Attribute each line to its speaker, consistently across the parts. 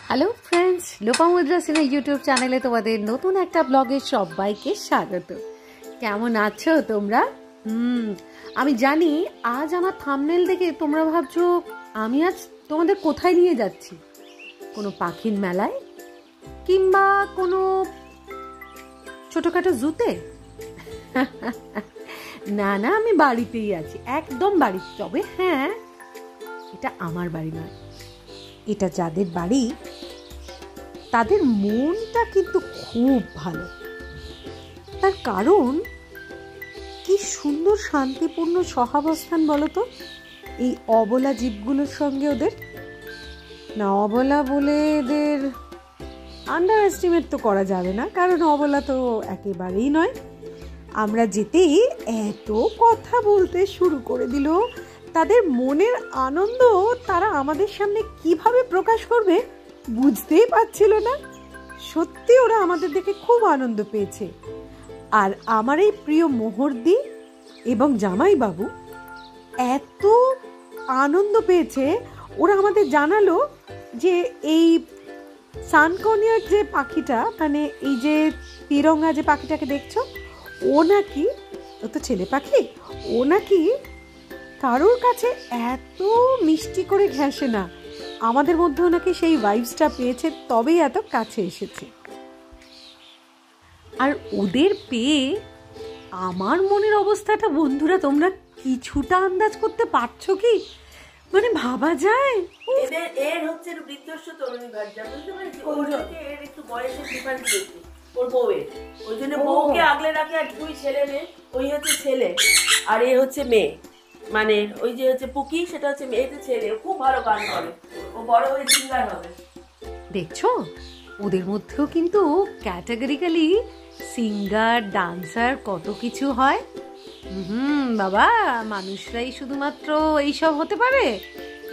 Speaker 1: Hello friends, Lopamudra Sinha YouTube চ্যানেলে তোমাদের নতুন একটা ব্লগে সবাইকে স্বাগত। কেমন আছো তোমরা? আমি জানি আজ আমার থাম্বনেল দেখে তোমরা ভাবছো আমি আজ তোমাদের কোথায় নিয়ে যাচ্ছি, কোনো পাখির মেলায় কিংবা কোনো ছোটখাটো জুতে। না না, আমি বাড়িতেই আছি, একদম বাড়ি। তবে হ্যাঁ, এটা আমার বাড়ি নয়, এটা যাদের বাড়ি তাদের মনটা কিন্তু খুব ভালো। তার কারণ কি সুন্দর শান্তিপূর্ণ সহাবস্থান বলতো এই অবলা জীবগুলোর সঙ্গে ওদের। না, অবলা বলে এদের আন্ডার এস্টিমেট তো করা যাবে না, কারণ অবলা তো একেবারেই নয়। আমরা যেতেই এত কথা বলতে শুরু করে দিল, তাদের মনের আনন্দ তারা আমাদের সামনে কিভাবে প্রকাশ করবে বুঝতেই পারছিল না। সত্যি ওরা আমাদের দেখে খুব আনন্দ পেয়েছে। আর আমার এই প্রিয় মোহরদি এবং জামাইবাবু এত আনন্দ পেয়েছে, ওরা আমাদের জানালো যে এই সানকনিয়ার যে পাখিটা, মানে এই যে তিরঙ্গা যে পাখিটাকে দেখছো, ও নাকি, ও তো ছেলে পাখি, ও নাকি কারোর কাছে এত মিষ্টি করে ঘেঁষে না। আমাদের মধ্যেও নাকি সেই ভাইবসটা পেয়েছে, তবেই এত কাছে এসেছে। আর ওদের পেয়ে আমার মনের অবস্থাটা বন্ধুরা তোমরা কিছুটা আন্দাজ করতে পারছো কি? মানে ভাবা যায়
Speaker 2: এর হচ্ছে বৃদ্ধস্ব তরুণী বাচ্চা, বুঝতে পারছি? এর একটু বয়সের ডিফারেন্স দেখছি ওর বউয়ের, ওই জন্য বউকে আগলে রাখে। আর দুই ছেলে মেয়ে, ওই হচ্ছে ছেলে আর এ হচ্ছে মেয়ে। মানে ওই যে হচ্ছে পুকি, সেটা হচ্ছে মেয়েতে ছেলে। খুব ভালো গান করে, ও বড় হয়ে সিঙ্গার হবে।
Speaker 1: দেখছো, ওদের মধ্যেও কিন্তু ক্যাটাগরিক্যালি সিঙ্গার, ডান্সার, কত কিছু হয়। বাবা, মানুষরাই শুধুমাত্র এইসব হতে পারে?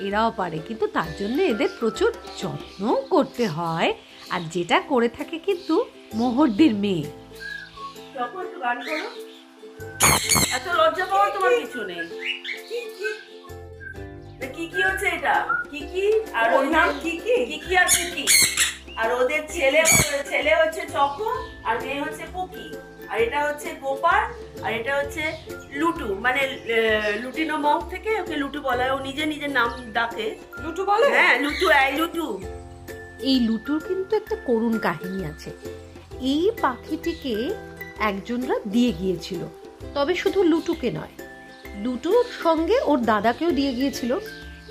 Speaker 1: এরাও পারে, কিন্তু তার জন্য এদের প্রচুর যত্ন করতে হয়। আর যেটা করে থাকে কিন্তু মোহরদির মেয়ে।
Speaker 2: গান করো, এত লজ্জা পাওয়ার তোমার কিছু নেই। কি হচ্ছে এটা? কি আর ওর নাম কি আর কি। আর ওদের ছেলে হচ্ছে চকো, আর মেয়ে হচ্ছে পুকি। আর এটা হচ্ছে গোপাল, আর এটা হচ্ছে লুটু। মানে লুটিনো মং থেকে ওকে লুটু বলা হয়। ও নিজের নাম ডাকে লুটু বলে। হ্যাঁ, লুটু। লুটু।
Speaker 1: এই লুটুর কিন্তু একটা করুণ কাহিনী আছে। এই পাখিটিকে একজনরা দিয়ে গিয়েছিল, তবে শুধু লুটুকে নয়, লুটুর সঙ্গে ওর দাদাকেও দিয়ে গিয়েছিল,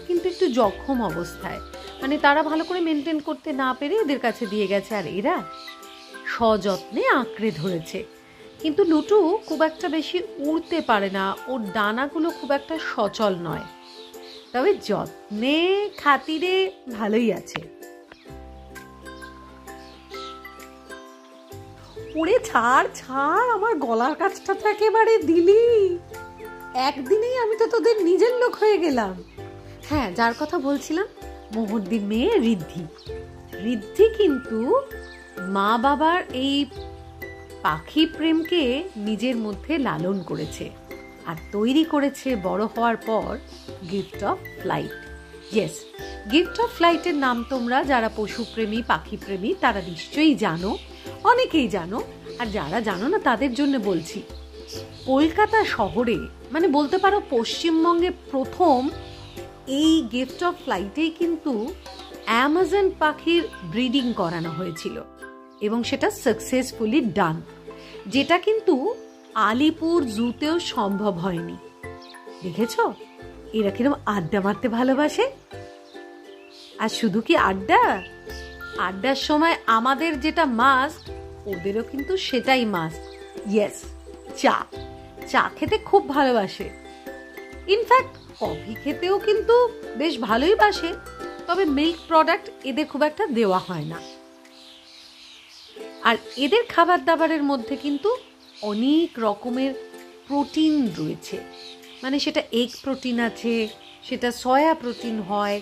Speaker 1: কিন্তু একটু জখম অবস্থায়। মানে তারা ভালো করে মেনটেন করতে না পেরে এদের কাছে দিয়ে গেছে, আর এরা সযত্নে আঁকড়ে ধরেছে। কিন্তু লুটু খুব একটা বেশি উড়তে পারে না, ওর ডানাগুলো খুব একটা সচল নয়, তবে যত্নে খাতিরে ভালোই আছে। ওরে ছাড়, আমার গলার কাছটা তো একেবারে দিলি। একদিনেই আমি তো তোদের নিজের লোক হয়ে গেলাম। হ্যাঁ, যার কথা বলছিলাম, মোহরদির মেয়ে ঋদ্ধি। ঋদ্ধি কিন্তু মা বাবার এই পাখি প্রেমকে নিজের মধ্যে লালন করেছে আর তৈরি করেছে বড় হওয়ার পর gift of flight. Yes, gift of ফ্লাইটের নাম তোমরা যারা পশুপ্রেমী, পাখিপ্রেমী, তারা নিশ্চয়ই জানো, অনেকেই জানো। আর যারা জানো না তাদের জন্য বলছি, কলকাতা শহরে, মানে বলতে পারো পশ্চিমবঙ্গে প্রথম এই গিফট অফ ফ্লাইটেই কিন্তু অ্যামাজন পাখির ব্রিডিং করানো হয়েছিল, এবং সেটা সাকসেসফুলি ডান, যেটা কিন্তু আলিপুর জুতেও সম্ভব হয়নি। দেখেছ এরা কিরকম আড্ডা মারতে ভালোবাসে। আর শুধু কি আড্ডার সময় আমাদের যেটা মাস্ট, ওদেরও কিন্তু সেটাই মাস্ট। ইয়েস, চা খেতে খুব ভালোবাসে। ইনফ্যাক্ট কফি খেতেও কিন্তু বেশ ভালোই বাসে, তবে মিল্ক প্রোডাক্ট এদের খুব একটা দেওয়া হয় না। আর এদের খাবার দাবারের মধ্যে কিন্তু অনেক রকমের প্রোটিন রয়েছে। মানে সেটা এগ প্রোটিন আছে, সেটা সয়া প্রোটিন হয়,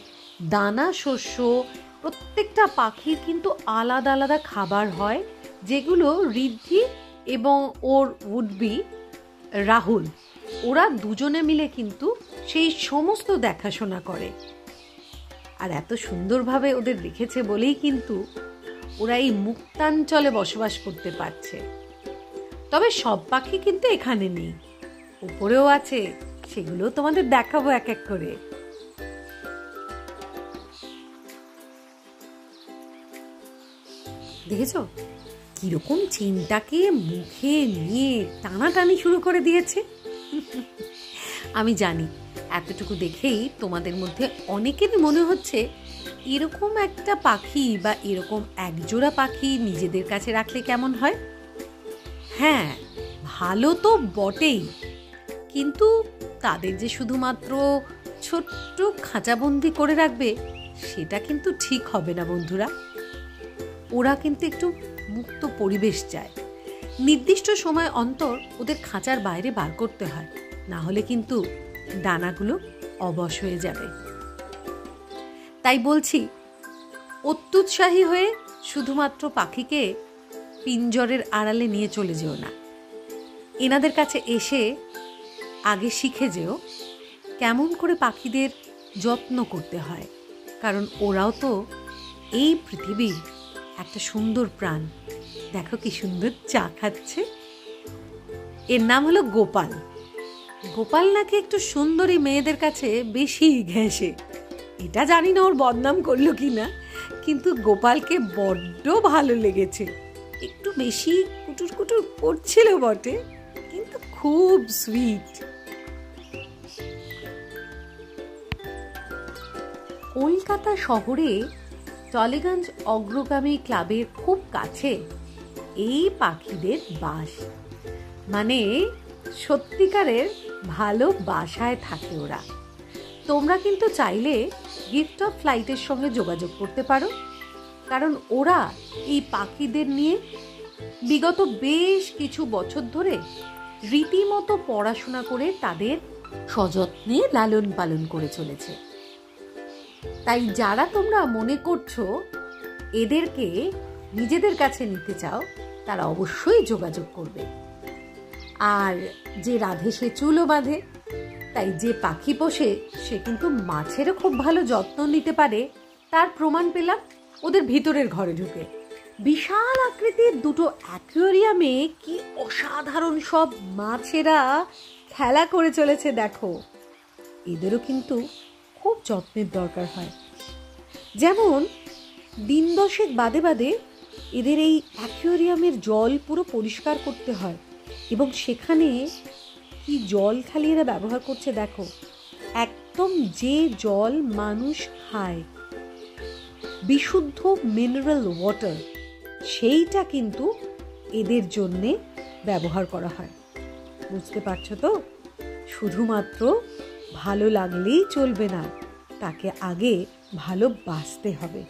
Speaker 1: দানা শস্য। প্রত্যেকটা পাখির কিন্তু আলাদা আলাদা খাবার হয়, যেগুলো ঋদ্ধি এবং ওর উডবি রাহুল, ওরা দুজনে মিলে কিন্তু সেই সমস্ত দেখাশোনা করে। আর এত সুন্দরভাবে ওদের রেখেছে বলেই কিন্তু ওরা এই মুক্তাঞ্চলে বসবাস করতে পারছে। তবে সব পাখি কিন্তু এখানে নেই, উপরেও আছে, সেগুলো তোমাদের দেখাবো এক এক করে। দেখেছো কিরকম চিনটাকে মুখে নিয়ে টানাটানি শুরু করে দিয়েছে। আমি জানি এতটুকু দেখেই তোমাদের মধ্যে অনেকেরই মনে হচ্ছে এরকম একটা পাখি বা এরকম একজোড়া পাখি নিজেদের কাছে রাখলে কেমন হয়। হ্যাঁ, ভালো তো বটেই, কিন্তু তাদের যে শুধুমাত্র ছোট্ট খাঁচাবন্দি করে রাখবে সেটা কিন্তু ঠিক হবে না বন্ধুরা। ওরা কিন্তু একটু মুক্ত পরিবেশ চায়, নির্দিষ্ট সময় অন্তর ওদের খাঁচার বাইরে বার করতে হয়, না হলে কিন্তু ডানাগুলো অবশ হয়ে যাবে। তাই বলছি, অত্যুৎসাহী হয়ে শুধুমাত্র পাখিকে পিঞ্জরের আড়ালে নিয়ে চলে যেও না। এনাদের কাছে এসে আগে শিখে যেও কেমন করে পাখিদের যত্ন করতে হয়, কারণ ওরাও তো এই পৃথিবীর একটা সুন্দর প্রাণ। দেখো কি সুন্দর চা খাচ্ছে। এর নাম হলো গোপাল। গোপাল নাকি একটু সুন্দরী মেয়েদের কাছে বেশি ঘেঁষে। এটা জানি না ওর বদনাম করলো কি না, কিন্তু গোপালকে বড্ড ভালো লেগেছে। একটু বেশি কুটুর কুটুর করছিল বটে, কিন্তু খুব সুইট। কলকাতা শহরে টলিগঞ্জ অগ্রগামী ক্লাবের খুব কাছে এই পাখিদের বাস, মানে সত্যিকারের ভালো বাসায় থাকে ওরা। তোমরা কিন্তু চাইলে গিফট অফ ফ্লাইটের সঙ্গে যোগাযোগ করতে পারো, কারণ ওরা এই পাখিদের নিয়ে বিগত বেশ কিছু বছর ধরে রীতিমতো পড়াশোনা করে তাদের সযত্নে লালন পালন করে চলেছে। তাই যারা তোমরা মনে করছো এদেরকে নিজেদের কাছে নিতে চাও, তারা অবশ্যই যোগাযোগ করবে। আর যে রাধে সে চুলও বাঁধে, তাই যে পাখি পোষে সে কিন্তু মাছেরও খুব ভালো যত্ন নিতে পারে, তার প্রমাণ পেলাম ওদের ভিতরের ঘরে ঢুকে। বিশাল আকৃতির দুটো অ্যাকুয়ারিয়ামে কি অসাধারণ সব মাছেরা খেলা করে চলেছে দেখো। এদেরও কিন্তু খুব যত্নের দরকার হয়। যেমন দিন দশেক বাদে বাদে এদের এই অ্যাকুয়ারিয়ামের জল পুরো পরিষ্কার করতে হয়, এবং সেখানে কি জল খালি এরা ব্যবহার করছে দেখো, একদম যে জল মানুষ খায়, বিশুদ্ধ মিনারেল ওয়াটার, সেইটা কিন্তু এদের জন্যে ব্যবহার করা হয়। বুঝতে পারছো তো? শুধুমাত্র ভালো লাগলেই চলবে না, তাকে আগে ভালোবাসতে হবে।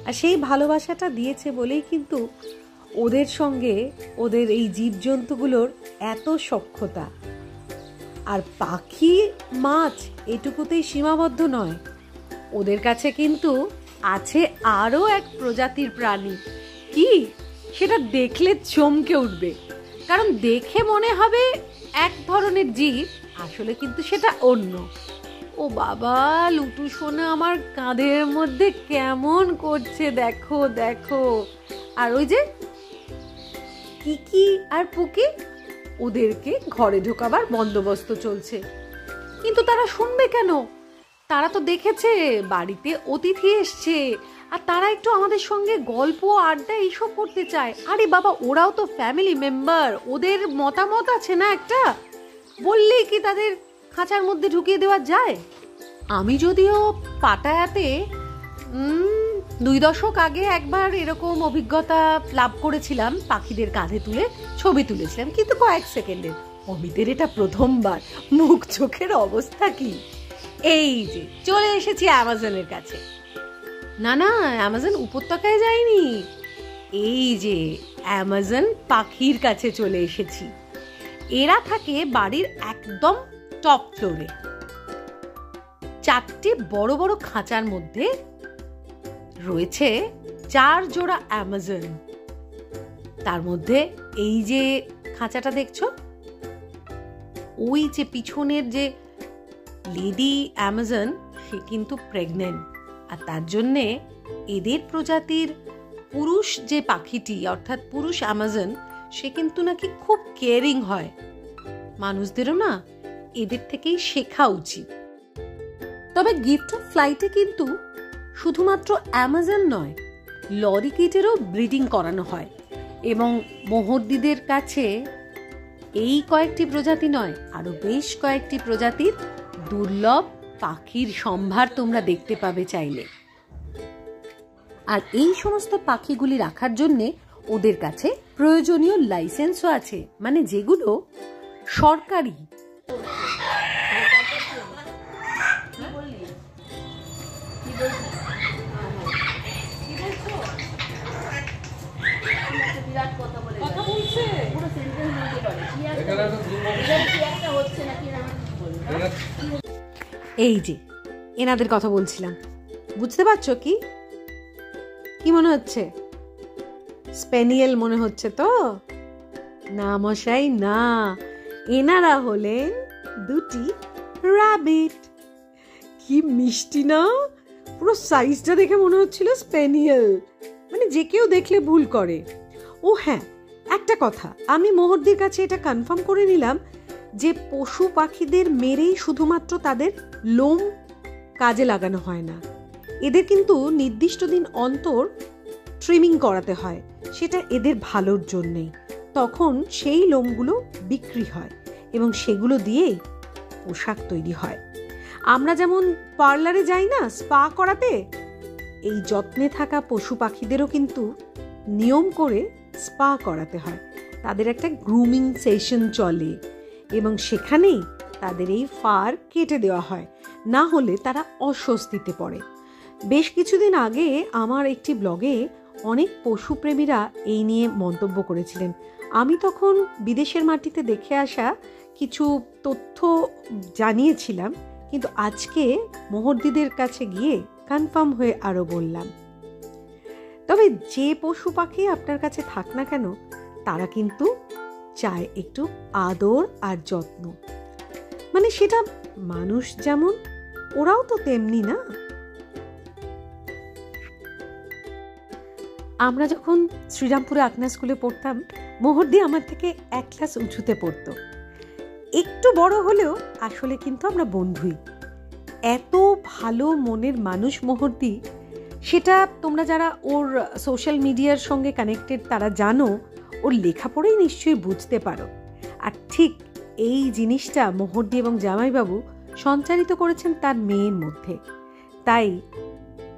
Speaker 1: আর সেই ভালোবাসাটা দিয়েছে বলেই কিন্তু ওদের সঙ্গে ওদের এই জীবজন্তুগুলোর এত সখ্যতা। আর পাখি মাছ এটুকুতেই সীমাবদ্ধ নয়, ওদের কাছে কিন্তু আছে আরও এক প্রজাতির প্রাণী। কি সেটা দেখলে চমকে উঠবে, কারণ দেখে মনে হবে এক ধরনের জীব, আসলে কিন্তু সেটা অন্য। ও বাবা, লুটু সোনা আমার কাঁধের মধ্যে কেমন করছে দেখো দেখো। আর ওই যে কিকি আর পুকি, ওদেরকে ঘরে ঢোকাবার বন্দোবস্ত চলছে। কিন্তু তারা শুনবে কেন? তারা তো দেখেছে বাড়িতে অতিথি এসছে, আর তারা একটু আমাদের সঙ্গে গল্প আড্ডা এইসব করতে চায়। আরে বাবা, ওরাও তো ফ্যামিলি মেম্বার, ওদের মতামত আছে না একটা, বললেই কি তাদের খাঁচার মধ্যে ঢুকিয়ে দেওয়া যায়? আমি যদিও পাটায়াতে 2 দশক আগে একবার এরকম অভিজ্ঞতা লাভ করেছিলাম, পাখিদের কাঁধে তুলে ছবি তুলেছিলাম, কিন্তু কয়েক সেকেন্ডের। অমিতের এটা প্রথমবার। মুখ চোখের অবস্থা কি! এই যে চলে এসেছি অ্যামাজনের কাছে। না না, অ্যামাজন উপত্যকায় যাইনি, এই যে অ্যামাজন পাখির কাছে চলে এসেছি। এরা থাকে বাড়ির একদম টপ ফ্লোরে। 4টে বড় বড় খাঁচার মধ্যে রয়েছে 4 জোড়া অ্যামাজন। তার মধ্যে এই যে খাঁচাটা দেখছো, ওই যে পিছনের যে লেডি অ্যামাজন, সে কিন্তু প্রেগনেন্ট, আর তার জন্যে এদের প্রজাতির পুরুষ যে পাখিটি অর্থাৎ পুরুষ অ্যামাজন সে কিন্তু নাকি খুব কেয়ারিং হয়। মানুষদেরও না এদের থেকেই শেখা উচিত। তবে গিফট অফ ফ্লাইটে কিন্তু শুধুমাত্র অ্যামাজন নয়, লরিকিটেরও ব্রিডিং করানো হয় এবং মোহরদিদের কাছে এই কয়েকটি প্রজাতি নয়, আরো বেশ কয়েকটি প্রজাতির দুর্লভ পাখির সম্ভার তোমরা দেখতে পাবে চাইলে। আর এই সমস্ত পাখিগুলি রাখার জন্য ওদের কাছে প্রয়োজনীয় লাইসেন্সও আছে, মানে যেগুলো সরকারি। এই যে এনাদের কথা বলছিলাম, বুঝতে পারছো কি কি মনে হচ্ছে? স্পেনিয়েল মনে হচ্ছে তো? না মশাই না, এনারা হলেন দুটি র্যাবিট। কি মিষ্টি না, পুরো সাইজটা দেখে মনে হচ্ছিল স্পেনিয়েল, মানে যে কেউ দেখলে ভুল করে। ও হ্যাঁ, একটা কথা, আমি মোহরদির কাছে এটা কনফার্ম করে নিলাম যে পশু পাখিদের মেরেই শুধুমাত্র তাদের লোম কাজে লাগানো হয় না, এদের কিন্তু নির্দিষ্ট দিন অন্তর ট্রিমিং করাতে হয়, সেটা এদের ভালোর জন্যেই। তখন সেই লোমগুলো বিক্রি হয় এবং সেগুলো দিয়েই পোশাক তৈরি হয়। আমরা যেমন পার্লারে যাই না স্পা করাতে, এই যত্নে থাকা পশু পাখিদেরও কিন্তু নিয়ম করে স্পা করাতে হয়। তাদের একটা গ্রুমিং সেশন চলে এবং সেখানেই তাদের এই ফার কেটে দেওয়া হয়, না হলে তারা অস্বস্তিতে পড়ে। বেশ কিছুদিন আগে আমার একটি ব্লগে অনেক পশুপ্রেমীরা এই নিয়ে মন্তব্য করেছিলেন। আমি তখন বিদেশের মাটিতে দেখে আসা কিছু তথ্য জানিয়েছিলাম, কিন্তু আজকে মোহরদিদের কাছে গিয়ে কনফার্ম হয়ে আরও বললাম। তবে যে পশু পাখি আপনার কাছে থাক না কেন, তারা কিন্তু চায় একটু আদর আর যত্ন, মানে সেটা মানুষ যেমন ওরাও তো তেমনি না। আমরা যখন শ্রীরামপুরে আকনা স্কুলে পড়তাম, মোহরদি আমার থেকে এক ক্লাস উঁচুতে পড়তো। একটু বড় হলেও আসলে কিন্তু আমরা বন্ধুই। এত ভালো মনের মানুষ মোহরদি, সেটা তোমরা যারা ওর সোশ্যাল মিডিয়ার সঙ্গে কানেক্টেড তারা জানো, ওর লেখাপড়াই নিশ্চয়ই বুঝতে পারো। আর ঠিক এই জিনিসটা মোহরদি এবং জামাইবাবু সঞ্চারিত করেছেন তার মেয়ের মধ্যে, তাই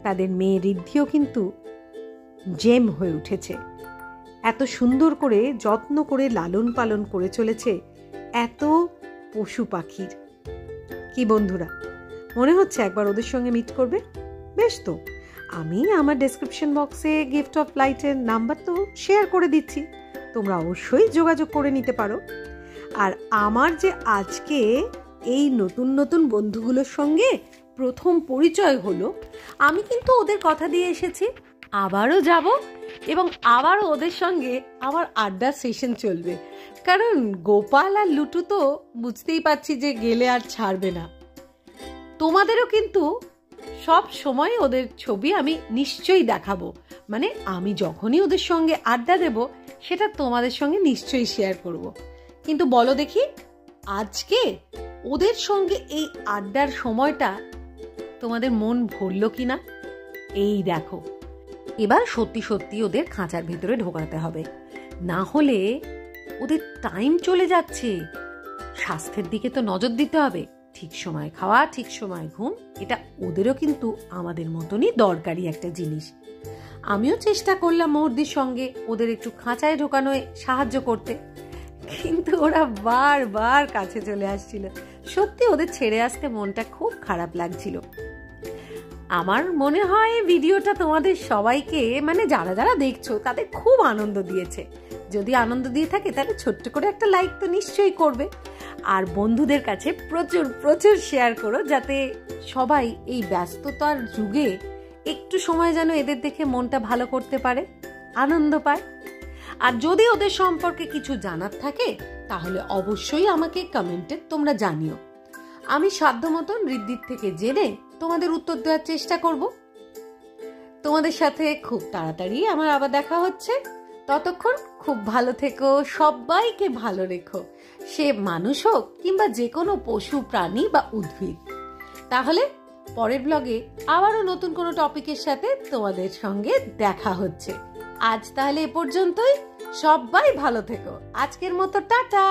Speaker 1: তাদের মেয়ে ঋদ্ধিও কিন্তু জেম হয়ে উঠেছে। এত সুন্দর করে যত্ন করে লালন পালন করে চলেছে এত পশু পাখির। কি বন্ধুরা, মনে হচ্ছে একবার ওদের সঙ্গে মিট করবে? বেশ, তো আমি আমার ডেসক্রিপশন বক্সে গিফট অফ ফ্লাইটের নাম্বার তো শেয়ার করে দিচ্ছি, তোমরা অবশ্যই যোগাযোগ করে নিতে পারো। আর আমার যে আজকে এই নতুন নতুন বন্ধুগুলোর সঙ্গে প্রথম পরিচয় হলো, আমি কিন্তু ওদের কথা দিয়ে এসেছি আবারও যাব এবং আবারও ওদের সঙ্গে আমার আড্ডার সেশন চলবে, কারণ গোপাল আর লুটু তো বুঝতেই পারছি যে গেলে আর ছাড়বে না। তোমাদেরও কিন্তু সব সময় ওদের ছবি আমি নিশ্চয়ই দেখাবো, মানে আমি যখনই ওদের সঙ্গে আড্ডা দেব সেটা তোমাদের সঙ্গে নিশ্চয়ই শেয়ার করব। কিন্তু বলো দেখি, আজকে ওদের সঙ্গে এই আড্ডার সময়টা তোমাদের মন ভরল কিনা? এই দেখো, এবার সত্যি সত্যি ওদের খাঁচার ভেতরে ঢোকাতে হবে, না হলে ওদের টাইম চলে যাচ্ছে। স্বাস্থ্যের দিকে তো নজর দিতে হবে, ঠিক সময় খাওয়া, ঠিক সময় ঘুম, এটা ওদেরও কিন্তু আমাদের মতনই দরকারি একটা জিনিস। আমিও চেষ্টা করলাম মোহরদির সঙ্গে ওদের একটু খাঁচায় ঢোকানোয় সাহায্য করতে, কিন্তু ওরা বারবার কাছে চলে আসছিল। সত্যি ওদের ছেড়ে আসতে মনটা খুব খারাপ লাগছিল। আমার মনে হয় ভিডিওটা তোমাদের সবাইকে, মানে যারা যারা দেখছো তাদের খুব আনন্দ দিয়েছে। যদি আনন্দ দিয়ে থাকে তাহলে ছোট্ট করে একটা লাইক তো নিশ্চয়ই করবে, আর বন্ধুদের কাছে প্রচুর প্রচুর শেয়ার করো, যাতে সবাই এই ব্যস্ততার যুগে একটু সময় যেন এদের দেখে মনটা ভালো করতে পারে, আনন্দ পায়। আর যদি ওদের সম্পর্কে কিছু জানার থাকে তাহলে অবশ্যই আমাকে কমেন্টে তোমরা জানিও। আমি সাধ্য মতন ঋদ্ধির থেকে জেনে তোমাদের উত্তর দেওয়ার চেষ্টা করব। তোমাদের সাথে খুব তাড়াতাড়ি আমার আবার দেখা হচ্ছে। ততক্ষণ খুব ভালো থেকো, সবাইকে ভালো রেখো, সে মানুষ হোক কিংবা যে কোনো পশু, প্রাণী বা উদ্ভিদ। তাহলে পরের ব্লগে আবারও নতুন কোনো টপিকের সাথে তোমাদের সঙ্গে দেখা হচ্ছে। আজ তাহলে এ পর্যন্তই। সবাই ভালো থেকো। আজকের মতো টাটা।